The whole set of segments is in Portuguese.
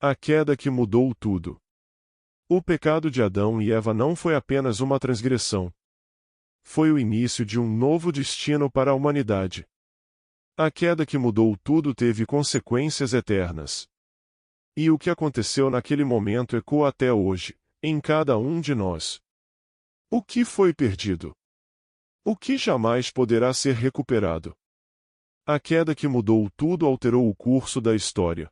A queda que mudou tudo. O pecado de Adão e Eva não foi apenas uma transgressão. Foi o início de um novo destino para a humanidade. A queda que mudou tudo teve consequências eternas. E o que aconteceu naquele momento ecoa até hoje, em cada um de nós. O que foi perdido? O que jamais poderá ser recuperado? A queda que mudou tudo alterou o curso da história.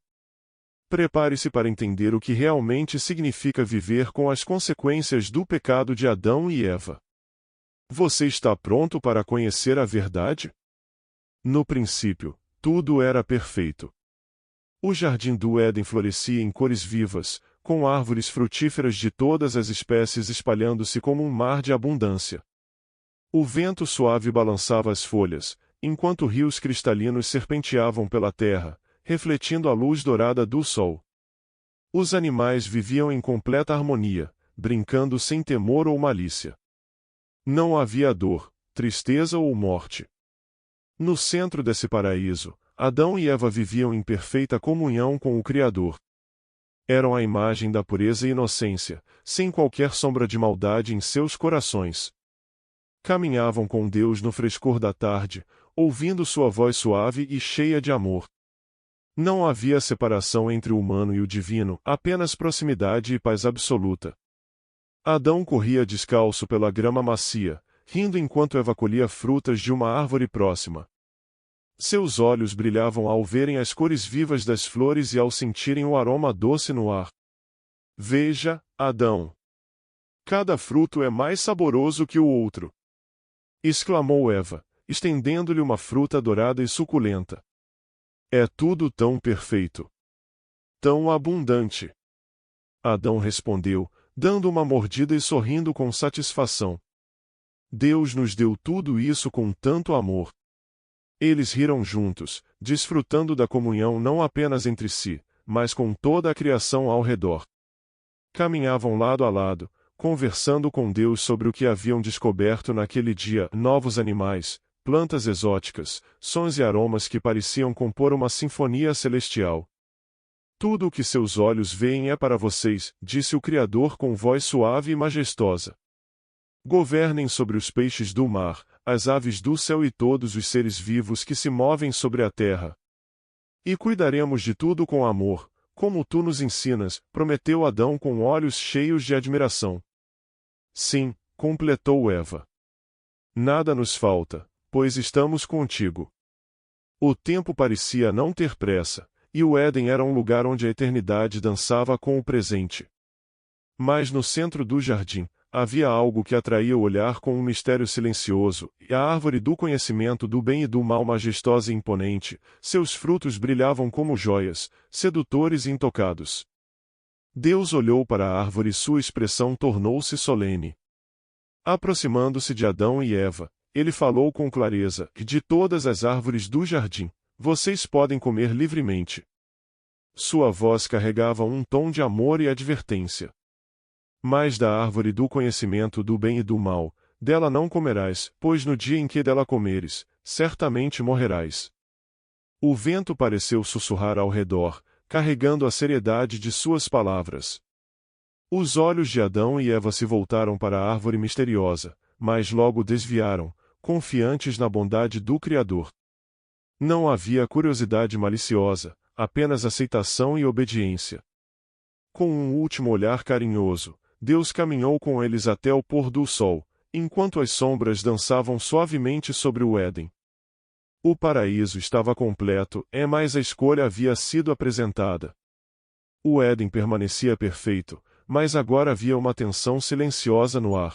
Prepare-se para entender o que realmente significa viver com as consequências do pecado de Adão e Eva. Você está pronto para conhecer a verdade? No princípio, tudo era perfeito. O jardim do Éden florescia em cores vivas, com árvores frutíferas de todas as espécies espalhando-se como um mar de abundância. O vento suave balançava as folhas, enquanto rios cristalinos serpenteavam pela terra, refletindo a luz dourada do sol. Os animais viviam em completa harmonia, brincando sem temor ou malícia. Não havia dor, tristeza ou morte. No centro desse paraíso, Adão e Eva viviam em perfeita comunhão com o Criador. Eram a imagem da pureza e inocência, sem qualquer sombra de maldade em seus corações. Caminhavam com Deus no frescor da tarde, ouvindo sua voz suave e cheia de amor. Não havia separação entre o humano e o divino, apenas proximidade e paz absoluta. Adão corria descalço pela grama macia, rindo enquanto Eva colhia frutas de uma árvore próxima. Seus olhos brilhavam ao verem as cores vivas das flores e ao sentirem o aroma doce no ar. Veja, Adão! Cada fruto é mais saboroso que o outro! Exclamou Eva, estendendo-lhe uma fruta dourada e suculenta. É tudo tão perfeito! Tão abundante! Adão respondeu, dando uma mordida e sorrindo com satisfação. Deus nos deu tudo isso com tanto amor. Eles riram juntos, desfrutando da comunhão não apenas entre si, mas com toda a criação ao redor. Caminhavam lado a lado, conversando com Deus sobre o que haviam descoberto naquele dia: novos animais, plantas exóticas, sons e aromas que pareciam compor uma sinfonia celestial. Tudo o que seus olhos veem é para vocês, disse o Criador com voz suave e majestosa. Governem sobre os peixes do mar, as aves do céu e todos os seres vivos que se movem sobre a terra. E cuidaremos de tudo com amor, como tu nos ensinas, prometeu Adão com olhos cheios de admiração. Sim, completou Eva. Nada nos falta, pois estamos contigo. O tempo parecia não ter pressa, e o Éden era um lugar onde a eternidade dançava com o presente. Mas no centro do jardim, havia algo que atraía o olhar com um mistério silencioso, e a árvore do conhecimento do bem e do mal majestosa e imponente, seus frutos brilhavam como joias, sedutores e intocados. Deus olhou para a árvore e sua expressão tornou-se solene. Aproximando-se de Adão e Eva, ele falou com clareza: de todas as árvores do jardim, vocês podem comer livremente. Sua voz carregava um tom de amor e advertência. Mas da árvore do conhecimento do bem e do mal, dela não comerás, pois no dia em que dela comeres, certamente morrerás. O vento pareceu sussurrar ao redor, carregando a seriedade de suas palavras. Os olhos de Adão e Eva se voltaram para a árvore misteriosa, mas logo desviaram, confiantes na bondade do Criador. Não havia curiosidade maliciosa, apenas aceitação e obediência. Com um último olhar carinhoso, Deus caminhou com eles até o pôr do sol, enquanto as sombras dançavam suavemente sobre o Éden. O paraíso estava completo, mas a escolha havia sido apresentada. O Éden permanecia perfeito, mas agora havia uma tensão silenciosa no ar.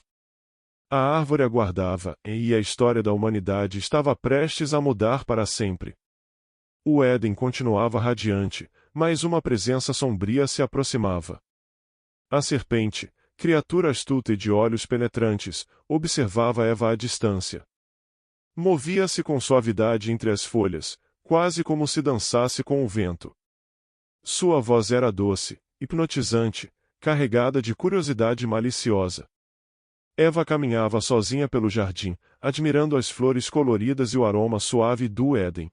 A árvore aguardava, e a história da humanidade estava prestes a mudar para sempre. O Éden continuava radiante, mas uma presença sombria se aproximava. A serpente, criatura astuta e de olhos penetrantes, observava Eva à distância. Movia-se com suavidade entre as folhas, quase como se dançasse com o vento. Sua voz era doce, hipnotizante, carregada de curiosidade maliciosa. Eva caminhava sozinha pelo jardim, admirando as flores coloridas e o aroma suave do Éden.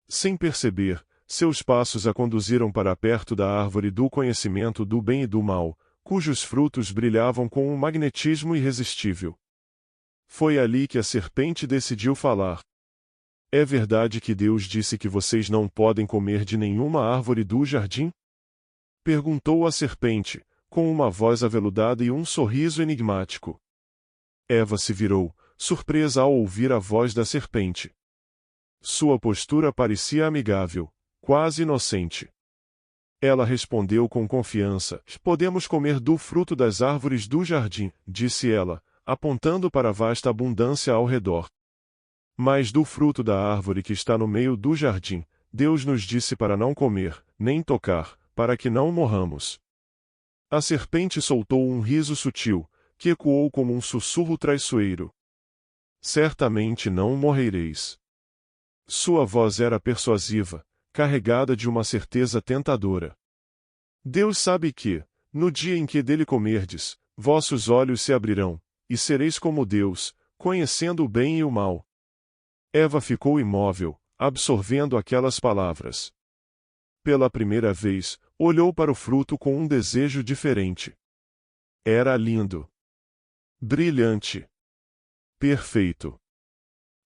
Sem perceber, seus passos a conduziram para perto da árvore do conhecimento do bem e do mal, cujos frutos brilhavam com um magnetismo irresistível. Foi ali que a serpente decidiu falar. É verdade que Deus disse que vocês não podem comer de nenhuma árvore do jardim? Perguntou a serpente, com uma voz aveludada e um sorriso enigmático. Eva se virou, surpresa ao ouvir a voz da serpente. Sua postura parecia amigável, quase inocente. Ela respondeu com confiança: podemos comer do fruto das árvores do jardim, disse ela, apontando para a vasta abundância ao redor. Mas do fruto da árvore que está no meio do jardim, Deus nos disse para não comer, nem tocar, para que não morramos. A serpente soltou um riso sutil, que ecoou como um sussurro traiçoeiro. Certamente não morrereis. Sua voz era persuasiva, carregada de uma certeza tentadora. Deus sabe que, no dia em que dele comerdes, vossos olhos se abrirão, e sereis como Deus, conhecendo o bem e o mal. Eva ficou imóvel, absorvendo aquelas palavras. Pela primeira vez, olhou para o fruto com um desejo diferente. Era lindo. Brilhante. Perfeito.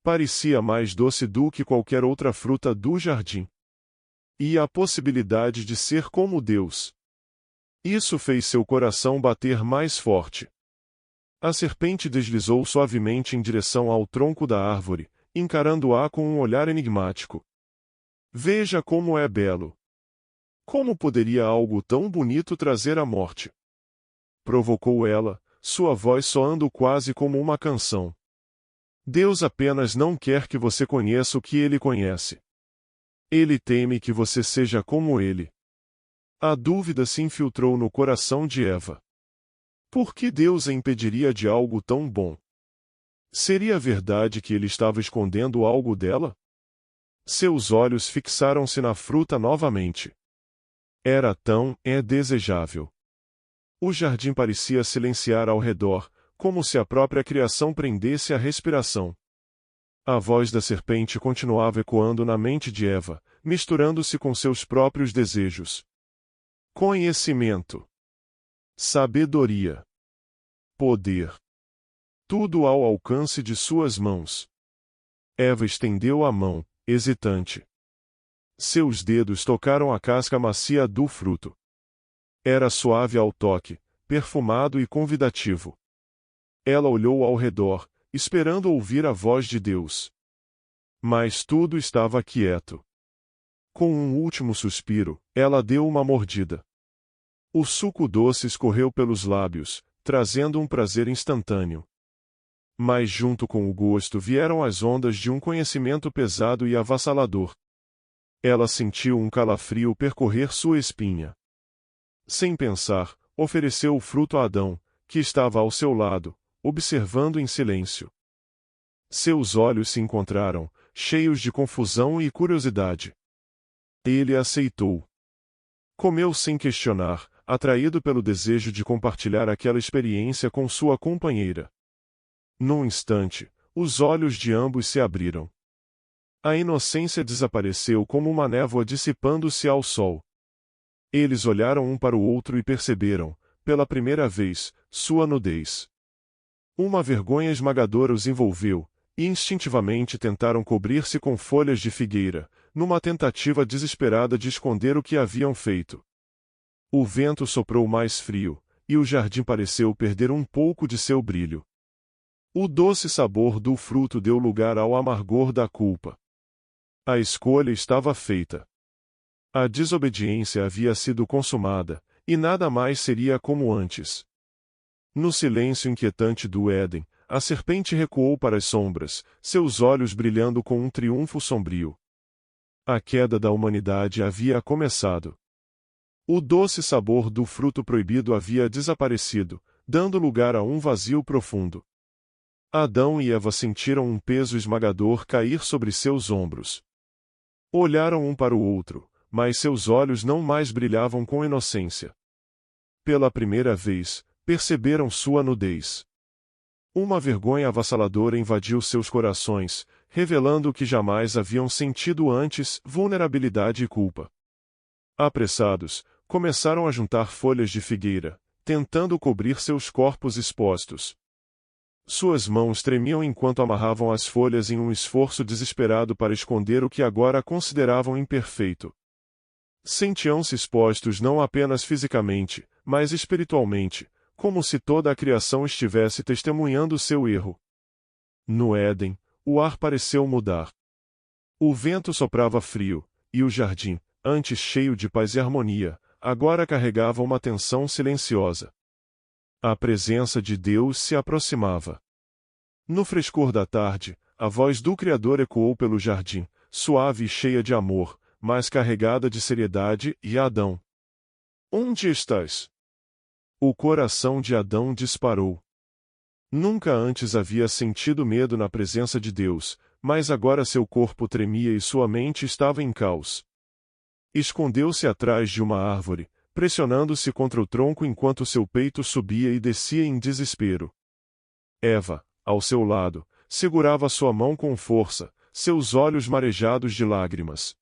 Parecia mais doce do que qualquer outra fruta do jardim. E a possibilidade de ser como Deus. Isso fez seu coração bater mais forte. A serpente deslizou suavemente em direção ao tronco da árvore, encarando-a com um olhar enigmático. Veja como é belo. Como poderia algo tão bonito trazer a morte? Provocou ela, sua voz soando quase como uma canção. Deus apenas não quer que você conheça o que ele conhece. Ele teme que você seja como ele. A dúvida se infiltrou no coração de Eva. Por que Deus a impediria de algo tão bom? Seria verdade que ele estava escondendo algo dela? Seus olhos fixaram-se na fruta novamente. Era tão desejável. O jardim parecia silenciar ao redor, como se a própria criação prendesse a respiração. A voz da serpente continuava ecoando na mente de Eva, misturando-se com seus próprios desejos. Conhecimento. Sabedoria. Poder. Tudo ao alcance de suas mãos. Eva estendeu a mão, hesitante. Seus dedos tocaram a casca macia do fruto. Era suave ao toque, perfumado e convidativo. Ela olhou ao redor, esperando ouvir a voz de Deus. Mas tudo estava quieto. Com um último suspiro, ela deu uma mordida. O suco doce escorreu pelos lábios, trazendo um prazer instantâneo. Mas junto com o gosto vieram as ondas de um conhecimento pesado e avassalador. Ela sentiu um calafrio percorrer sua espinha. Sem pensar, ofereceu o fruto a Adão, que estava ao seu lado, observando em silêncio. Seus olhos se encontraram, cheios de confusão e curiosidade. Ele aceitou. Comeu sem questionar, atraído pelo desejo de compartilhar aquela experiência com sua companheira. Num instante, os olhos de ambos se abriram. A inocência desapareceu como uma névoa dissipando-se ao sol. Eles olharam um para o outro e perceberam, pela primeira vez, sua nudez. Uma vergonha esmagadora os envolveu, e instintivamente tentaram cobrir-se com folhas de figueira, numa tentativa desesperada de esconder o que haviam feito. O vento soprou mais frio, e o jardim pareceu perder um pouco de seu brilho. O doce sabor do fruto deu lugar ao amargor da culpa. A escolha estava feita. A desobediência havia sido consumada, e nada mais seria como antes. No silêncio inquietante do Éden, a serpente recuou para as sombras, seus olhos brilhando com um triunfo sombrio. A queda da humanidade havia começado. O doce sabor do fruto proibido havia desaparecido, dando lugar a um vazio profundo. Adão e Eva sentiram um peso esmagador cair sobre seus ombros. Olharam um para o outro, mas seus olhos não mais brilhavam com inocência. Pela primeira vez, perceberam sua nudez. Uma vergonha avassaladora invadiu seus corações, revelando o que jamais haviam sentido antes: vulnerabilidade e culpa. Apressados, começaram a juntar folhas de figueira, tentando cobrir seus corpos expostos. Suas mãos tremiam enquanto amarravam as folhas em um esforço desesperado para esconder o que agora consideravam imperfeito. Sentiam-se expostos não apenas fisicamente, mas espiritualmente, como se toda a criação estivesse testemunhando seu erro. No Éden, o ar pareceu mudar. O vento soprava frio, e o jardim, antes cheio de paz e harmonia, agora carregava uma tensão silenciosa. A presença de Deus se aproximava. No frescor da tarde, a voz do Criador ecoou pelo jardim, suave e cheia de amor, mas carregada de seriedade: e Adão? Onde estás? O coração de Adão disparou. Nunca antes havia sentido medo na presença de Deus, mas agora seu corpo tremia e sua mente estava em caos. Escondeu-se atrás de uma árvore, pressionando-se contra o tronco enquanto seu peito subia e descia em desespero. Eva, ao seu lado, segurava sua mão com força, seus olhos marejados de lágrimas.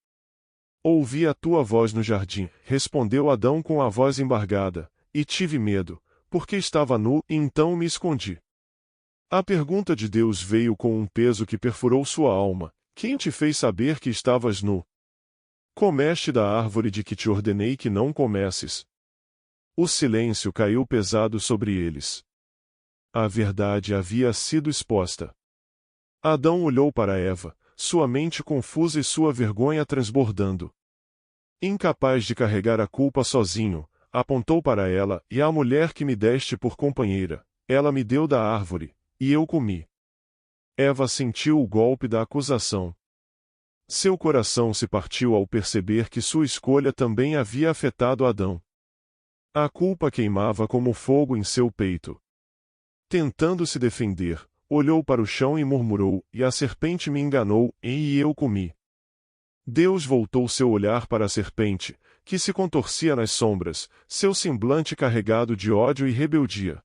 Ouvi a tua voz no jardim, respondeu Adão com a voz embargada, e tive medo, porque estava nu, e então me escondi. A pergunta de Deus veio com um peso que perfurou sua alma: quem te fez saber que estavas nu? Comeste da árvore de que te ordenei que não comesses. O silêncio caiu pesado sobre eles. A verdade havia sido exposta. Adão olhou para Eva, sua mente confusa e sua vergonha transbordando. Incapaz de carregar a culpa sozinho, apontou para ela: e a mulher que me deste por companheira, ela me deu da árvore, e eu comi. Eva sentiu o golpe da acusação. Seu coração se partiu ao perceber que sua escolha também havia afetado Adão. A culpa queimava como fogo em seu peito. Tentando se defender, olhou para o chão e murmurou: e a serpente me enganou, e eu comi. Deus voltou seu olhar para a serpente, que se contorcia nas sombras, seu semblante carregado de ódio e rebeldia.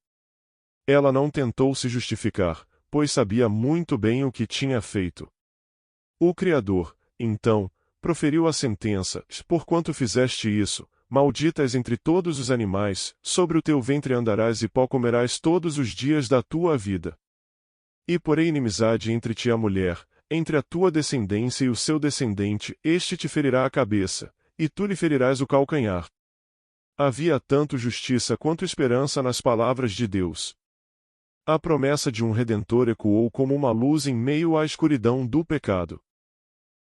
Ela não tentou se justificar, pois sabia muito bem o que tinha feito. O Criador, então, proferiu a sentença: porquanto fizeste isso, maldita és entre todos os animais, sobre o teu ventre andarás e pó comerás todos os dias da tua vida. E porei inimizade entre ti e a mulher, entre a tua descendência e o seu descendente, este te ferirá a cabeça, e tu lhe ferirás o calcanhar. Havia tanto justiça quanto esperança nas palavras de Deus. A promessa de um Redentor ecoou como uma luz em meio à escuridão do pecado.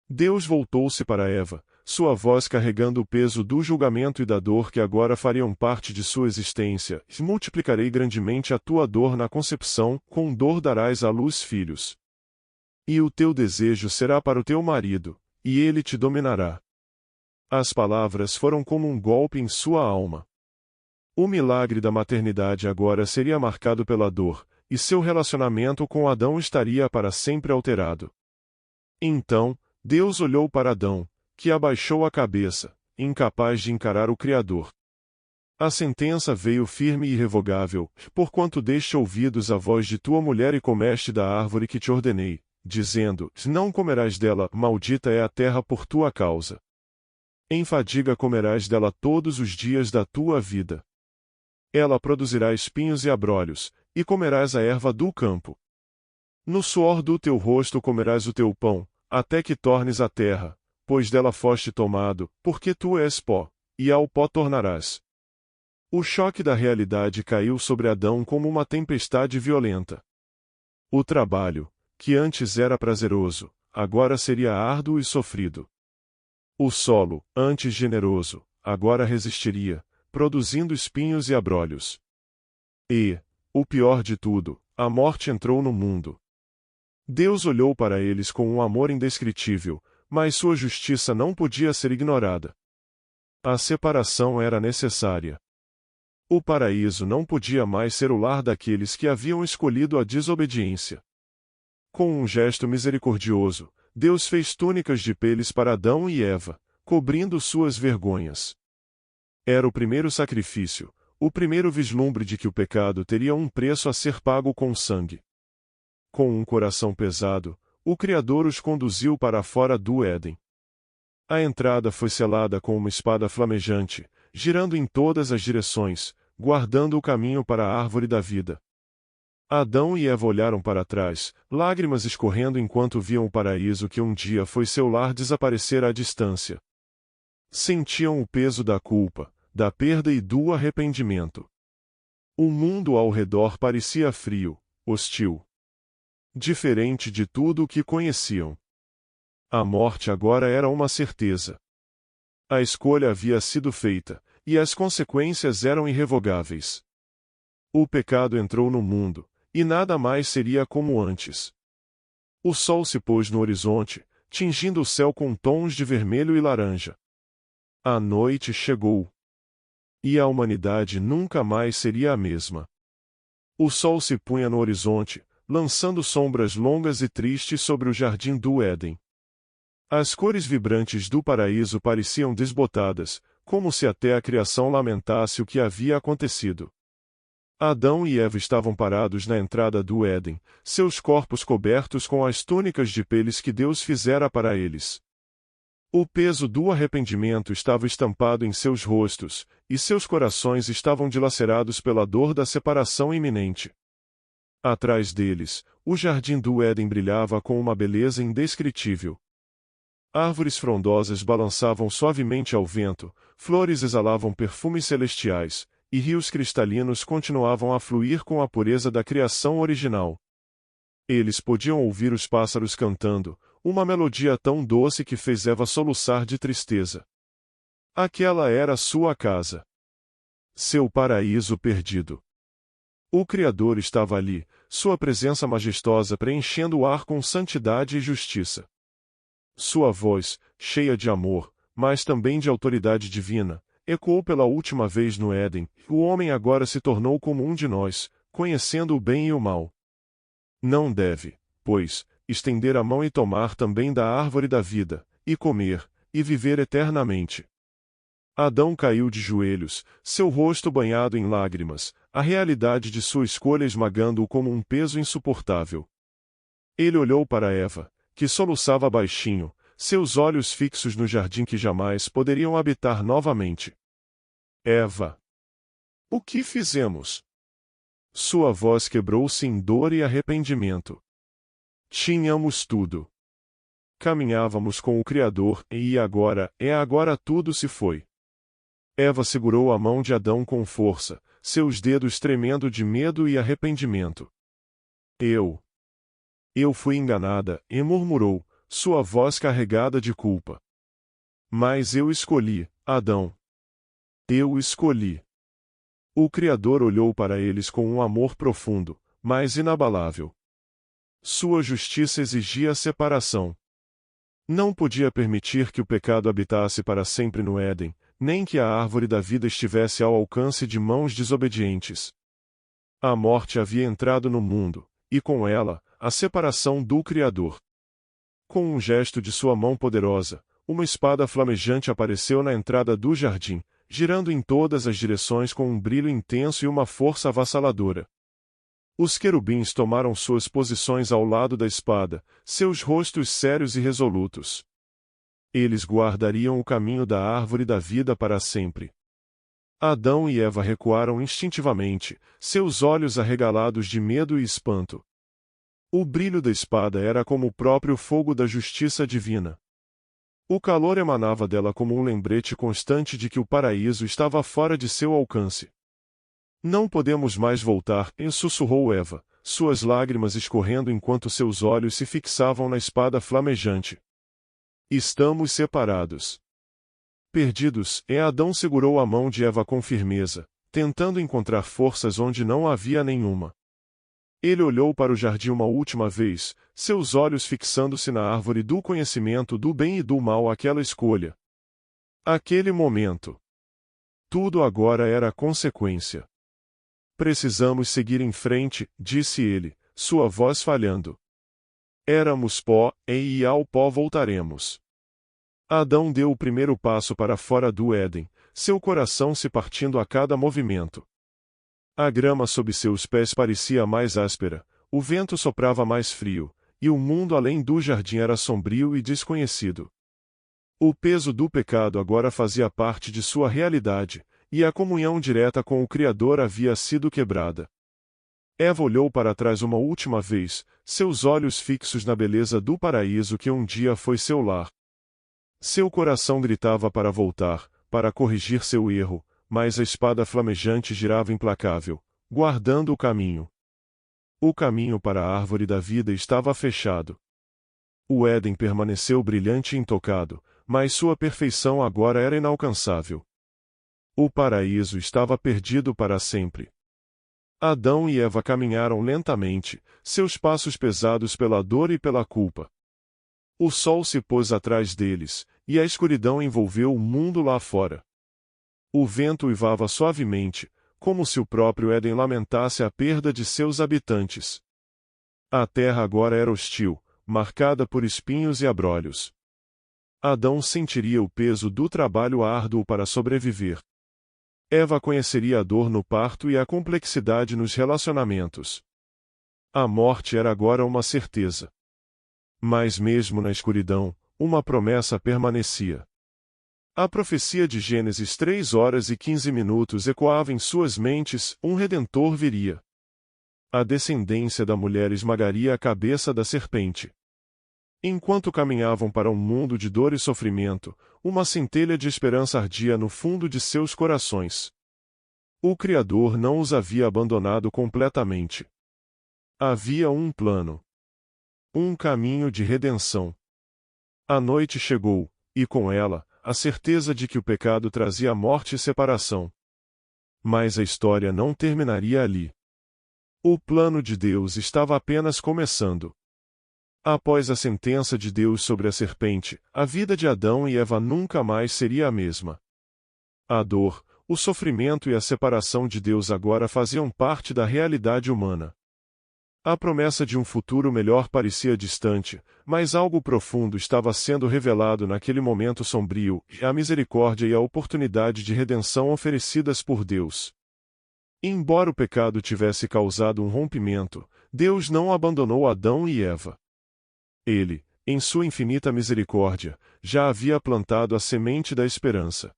Deus voltou-se para Eva, sua voz carregando o peso do julgamento e da dor que agora fariam parte de sua existência: multiplicarei grandemente a tua dor na concepção, com dor darás à luz filhos. E o teu desejo será para o teu marido, e ele te dominará. As palavras foram como um golpe em sua alma. O milagre da maternidade agora seria marcado pela dor, e seu relacionamento com Adão estaria para sempre alterado. Então, Deus olhou para Adão, que abaixou a cabeça, incapaz de encarar o Criador. A sentença veio firme e irrevogável: porquanto deste ouvidos à voz de tua mulher e comeste da árvore que te ordenei, dizendo: não comerás dela, maldita é a terra por tua causa. Em fadiga comerás dela todos os dias da tua vida. Ela produzirá espinhos e abrolhos, e comerás a erva do campo. No suor do teu rosto comerás o teu pão, até que tornes a terra, pois dela foste tomado, porque tu és pó, e ao pó tornarás. O choque da realidade caiu sobre Adão como uma tempestade violenta. O trabalho, que antes era prazeroso, agora seria árduo e sofrido. O solo, antes generoso, agora resistiria, produzindo espinhos e abrolhos. E, o pior de tudo, a morte entrou no mundo. Deus olhou para eles com um amor indescritível, mas sua justiça não podia ser ignorada. A separação era necessária. O paraíso não podia mais ser o lar daqueles que haviam escolhido a desobediência. Com um gesto misericordioso, Deus fez túnicas de peles para Adão e Eva, cobrindo suas vergonhas. Era o primeiro sacrifício, o primeiro vislumbre de que o pecado teria um preço a ser pago com sangue. Com um coração pesado, o Criador os conduziu para fora do Éden. A entrada foi selada com uma espada flamejante, girando em todas as direções, guardando o caminho para a árvore da vida. Adão e Eva olharam para trás, lágrimas escorrendo enquanto viam o paraíso que um dia foi seu lar desaparecer à distância. Sentiam o peso da culpa, da perda e do arrependimento. O mundo ao redor parecia frio, hostil. Diferente de tudo o que conheciam. A morte agora era uma certeza. A escolha havia sido feita, e as consequências eram irrevogáveis. O pecado entrou no mundo, e nada mais seria como antes. O sol se pôs no horizonte, tingindo o céu com tons de vermelho e laranja. A noite chegou. E a humanidade nunca mais seria a mesma. O sol se punha no horizonte, lançando sombras longas e tristes sobre o jardim do Éden. As cores vibrantes do paraíso pareciam desbotadas, como se até a criação lamentasse o que havia acontecido. Adão e Eva estavam parados na entrada do Éden, seus corpos cobertos com as túnicas de peles que Deus fizera para eles. O peso do arrependimento estava estampado em seus rostos, e seus corações estavam dilacerados pela dor da separação iminente. Atrás deles, o jardim do Éden brilhava com uma beleza indescritível. Árvores frondosas balançavam suavemente ao vento, flores exalavam perfumes celestiais, e rios cristalinos continuavam a fluir com a pureza da criação original. Eles podiam ouvir os pássaros cantando, uma melodia tão doce que fez Eva soluçar de tristeza. Aquela era sua casa. Seu paraíso perdido. O Criador estava ali, sua presença majestosa preenchendo o ar com santidade e justiça. Sua voz, cheia de amor, mas também de autoridade divina, ecoou pela última vez no Éden. O homem agora se tornou como um de nós, conhecendo o bem e o mal. Não deve, pois, estender a mão e tomar também da árvore da vida, e comer, e viver eternamente. Adão caiu de joelhos, seu rosto banhado em lágrimas, a realidade de sua escolha esmagando-o como um peso insuportável. Ele olhou para Eva, que soluçava baixinho, seus olhos fixos no jardim que jamais poderiam habitar novamente. Eva! O que fizemos? Sua voz quebrou-se em dor e arrependimento. Tínhamos tudo. Caminhávamos com o Criador, e agora tudo se foi. Eva segurou a mão de Adão com força, seus dedos tremendo de medo e arrependimento. Eu fui enganada, e murmurou, sua voz carregada de culpa. Mas eu escolhi, Adão. Eu escolhi. O Criador olhou para eles com um amor profundo, mas inabalável. Sua justiça exigia separação. Não podia permitir que o pecado habitasse para sempre no Éden, nem que a árvore da vida estivesse ao alcance de mãos desobedientes. A morte havia entrado no mundo, e com ela, a separação do Criador. Com um gesto de sua mão poderosa, uma espada flamejante apareceu na entrada do jardim, girando em todas as direções com um brilho intenso e uma força avassaladora. Os querubins tomaram suas posições ao lado da espada, seus rostos sérios e resolutos. Eles guardariam o caminho da árvore da vida para sempre. Adão e Eva recuaram instintivamente, seus olhos arregalados de medo e espanto. O brilho da espada era como o próprio fogo da justiça divina. O calor emanava dela como um lembrete constante de que o paraíso estava fora de seu alcance. Não podemos mais voltar, sussurrou Eva, suas lágrimas escorrendo enquanto seus olhos se fixavam na espada flamejante. Estamos separados. Perdidos, Adão segurou a mão de Eva com firmeza, tentando encontrar forças onde não havia nenhuma. Ele olhou para o jardim uma última vez, seus olhos fixando-se na árvore do conhecimento do bem e do mal àquela escolha. Aquele momento. Tudo agora era consequência. Precisamos seguir em frente, disse ele, sua voz falhando. Éramos pó, e ao pó voltaremos. Adão deu o primeiro passo para fora do Éden, seu coração se partindo a cada movimento. A grama sob seus pés parecia mais áspera, o vento soprava mais frio, e o mundo além do jardim era sombrio e desconhecido. O peso do pecado agora fazia parte de sua realidade, e a comunhão direta com o Criador havia sido quebrada. Eva olhou para trás uma última vez, seus olhos fixos na beleza do paraíso que um dia foi seu lar. Seu coração gritava para voltar, para corrigir seu erro, mas a espada flamejante girava implacável, guardando o caminho. O caminho para a árvore da vida estava fechado. O Éden permaneceu brilhante e intocado, mas sua perfeição agora era inalcançável. O paraíso estava perdido para sempre. Adão e Eva caminharam lentamente, seus passos pesados pela dor e pela culpa. O sol se pôs atrás deles, e a escuridão envolveu o mundo lá fora. O vento uivava suavemente, como se o próprio Éden lamentasse a perda de seus habitantes. A terra agora era hostil, marcada por espinhos e abrolhos. Adão sentiria o peso do trabalho árduo para sobreviver. Eva conheceria a dor no parto e a complexidade nos relacionamentos. A morte era agora uma certeza. Mas mesmo na escuridão, uma promessa permanecia. A profecia de Gênesis 3h15 ecoava em suas mentes: um Redentor viria. A descendência da mulher esmagaria a cabeça da serpente. Enquanto caminhavam para um mundo de dor e sofrimento, uma centelha de esperança ardia no fundo de seus corações. O Criador não os havia abandonado completamente. Havia um plano. Um caminho de redenção. A noite chegou, e com ela, a certeza de que o pecado trazia morte e separação. Mas a história não terminaria ali. O plano de Deus estava apenas começando. Após a sentença de Deus sobre a serpente, a vida de Adão e Eva nunca mais seria a mesma. A dor, o sofrimento e a separação de Deus agora faziam parte da realidade humana. A promessa de um futuro melhor parecia distante, mas algo profundo estava sendo revelado naquele momento sombrio, a misericórdia e a oportunidade de redenção oferecidas por Deus. Embora o pecado tivesse causado um rompimento, Deus não abandonou Adão e Eva. Ele, em sua infinita misericórdia, já havia plantado a semente da esperança.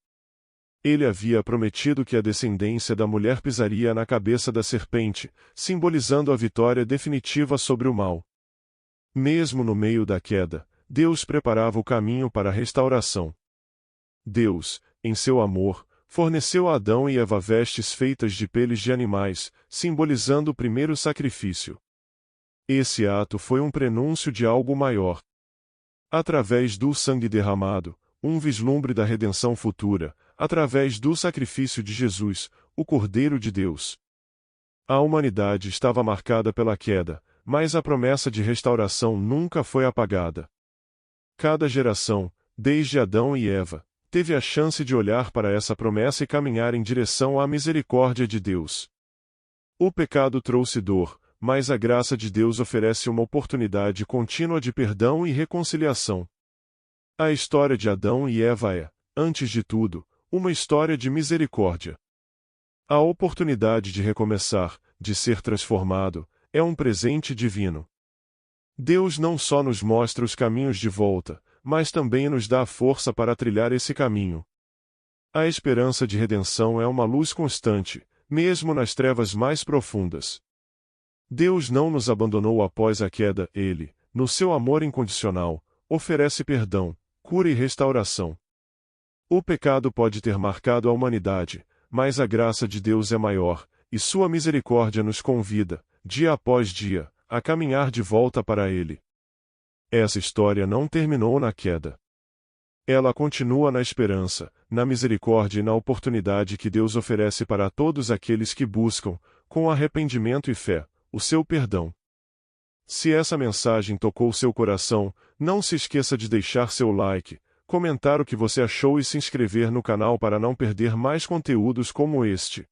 Ele havia prometido que a descendência da mulher pisaria na cabeça da serpente, simbolizando a vitória definitiva sobre o mal. Mesmo no meio da queda, Deus preparava o caminho para a restauração. Deus, em seu amor, forneceu a Adão e Eva vestes feitas de peles de animais, simbolizando o primeiro sacrifício. Esse ato foi um prenúncio de algo maior. Através do sangue derramado, um vislumbre da redenção futura, através do sacrifício de Jesus, o Cordeiro de Deus. A humanidade estava marcada pela queda, mas a promessa de restauração nunca foi apagada. Cada geração, desde Adão e Eva, teve a chance de olhar para essa promessa e caminhar em direção à misericórdia de Deus. O pecado trouxe dor, mas a graça de Deus oferece uma oportunidade contínua de perdão e reconciliação. A história de Adão e Eva é, antes de tudo, uma história de misericórdia. A oportunidade de recomeçar, de ser transformado, é um presente divino. Deus não só nos mostra os caminhos de volta, mas também nos dá a força para trilhar esse caminho. A esperança de redenção é uma luz constante, mesmo nas trevas mais profundas. Deus não nos abandonou após a queda, Ele, no seu amor incondicional, oferece perdão, cura e restauração. O pecado pode ter marcado a humanidade, mas a graça de Deus é maior, e sua misericórdia nos convida, dia após dia, a caminhar de volta para Ele. Essa história não terminou na queda. Ela continua na esperança, na misericórdia e na oportunidade que Deus oferece para todos aqueles que buscam, com arrependimento e fé, o seu perdão. Se essa mensagem tocou seu coração, não se esqueça de deixar seu like, comentar o que você achou e se inscrever no canal para não perder mais conteúdos como este.